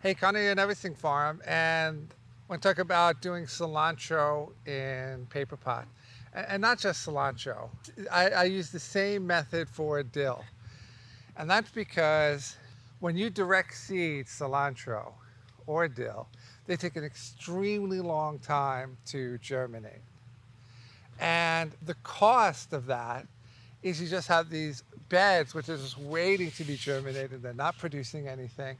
Hey, Conor, you're Neversink Farm, and I want to talk about doing cilantro in paper pot. And not just cilantro. I use the same method for dill. And that's because when you direct seed cilantro or dill, they take an extremely long time to germinate. And the cost of that is you just have these beds which are just waiting to be germinated. They're not producing anything.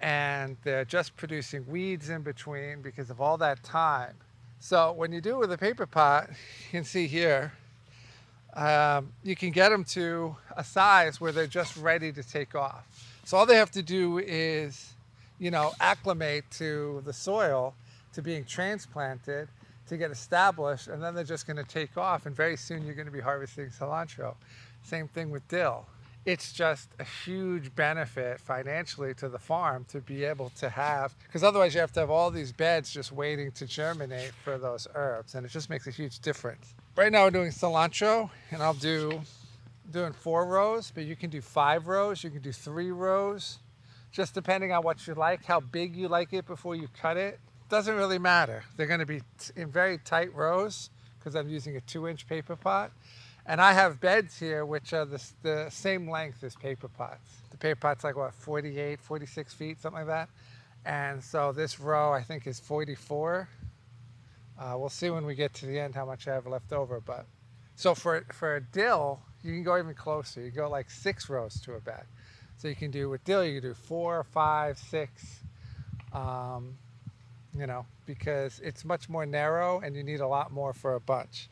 And they're just producing weeds in between because of all that time. So when you do it with a paper pot, you can see here, you can get them to a size where they're just ready to take off. So all they have to do is, acclimate to the soil, to being transplanted, to get established, and then they're just going to take off. And very soon you're going to be harvesting cilantro. Same thing with dill. It's just a huge benefit financially to the farm to be able to have, because otherwise you have to have all these beds just waiting to germinate for those herbs, and it just makes a huge difference. Right now we're doing cilantro, and doing 4 rows, but you can do 5 rows, you can do 3 rows, just depending on what you like, how big you like it before you cut it. Doesn't really matter. They're going to be in very tight rows because I'm using a 2-inch paper pot. And I have beds here which are the same length as paper pots. The paper pot's like what, 48, 46 feet, something like that. And so this row I think is 44. We'll see when we get to the end how much I have left over. But so for a dill, you can go even closer. You go like 6 rows to a bed. So you can do with dill, you can do 4, 5, 6. Because it's much more narrow and you need a lot more for a bunch.